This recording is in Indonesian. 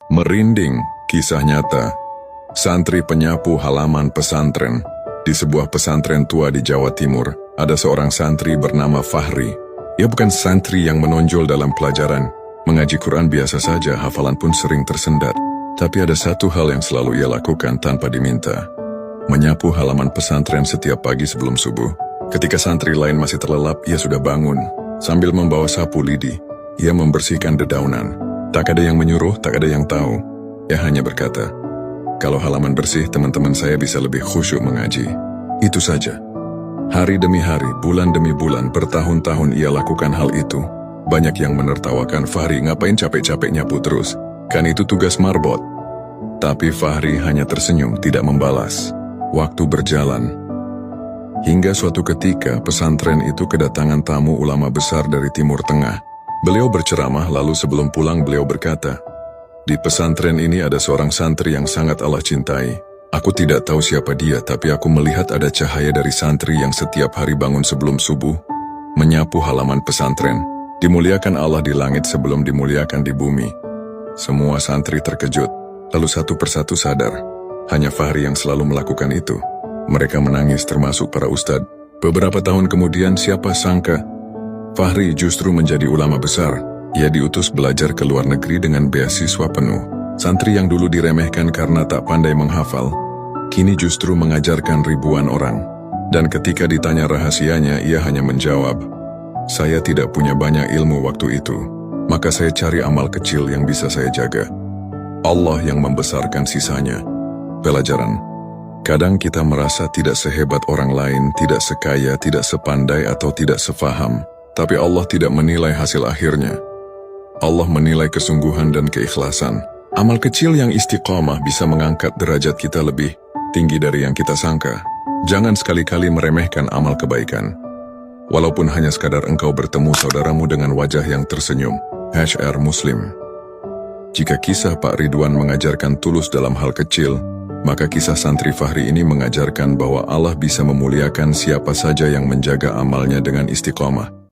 Merinding, kisah nyata. Santri penyapu halaman pesantren. Di sebuah pesantren tua di Jawa Timur, ada seorang santri bernama Fahri. Ia bukan santri yang menonjol dalam pelajaran. Mengaji Quran biasa saja, hafalan pun sering tersendat. Tapi ada satu hal yang selalu ia lakukan tanpa diminta. Menyapu halaman pesantren setiap pagi sebelum subuh. Ketika santri lain masih terlelap, ia sudah bangun. Sambil membawa sapu lidi, ia membersihkan dedaunan. Tak ada yang menyuruh, tak ada yang tahu. Ia hanya berkata, "Kalau halaman bersih, teman-teman saya bisa lebih khusyuk mengaji." Itu saja. Hari demi hari, bulan demi bulan, bertahun-tahun ia lakukan hal itu. Banyak yang menertawakan, "Fahri, ngapain capek-capek nyapu terus? Kan itu tugas marbot." Tapi Fahri hanya tersenyum, tidak membalas. Waktu berjalan. Hingga suatu ketika, pesantren itu kedatangan tamu ulama besar dari Timur Tengah. Beliau berceramah, lalu sebelum pulang beliau berkata, "Di pesantren ini ada seorang santri yang sangat Allah cintai. Aku tidak tahu siapa dia, tapi aku melihat ada cahaya dari santri yang setiap hari bangun sebelum subuh, menyapu halaman pesantren. Dimuliakan Allah di langit sebelum dimuliakan di bumi." Semua santri terkejut, lalu satu persatu sadar, hanya Fahri yang selalu melakukan itu. Mereka menangis termasuk para ustadz. Beberapa tahun kemudian siapa sangka, Fahri justru menjadi ulama besar. Ia diutus belajar ke luar negeri dengan beasiswa penuh. Santri yang dulu diremehkan karena tak pandai menghafal, kini justru mengajarkan ribuan orang. Dan ketika ditanya rahasianya, ia hanya menjawab, "Saya tidak punya banyak ilmu waktu itu, maka saya cari amal kecil yang bisa saya jaga. Allah yang membesarkan sisanya." Pelajaran. Kadang kita merasa tidak sehebat orang lain, tidak sekaya, tidak sepandai atau tidak sefaham. Tapi Allah tidak menilai hasil akhirnya. Allah menilai kesungguhan dan keikhlasan. Amal kecil yang istiqomah bisa mengangkat derajat kita lebih tinggi dari yang kita sangka. Jangan sekali-kali meremehkan amal kebaikan. Walaupun hanya sekadar engkau bertemu saudaramu dengan wajah yang tersenyum. HR Muslim. Jika kisah Pak Ridwan mengajarkan tulus dalam hal kecil, maka kisah santri Fahri ini mengajarkan bahwa Allah bisa memuliakan siapa saja yang menjaga amalnya dengan istiqomah.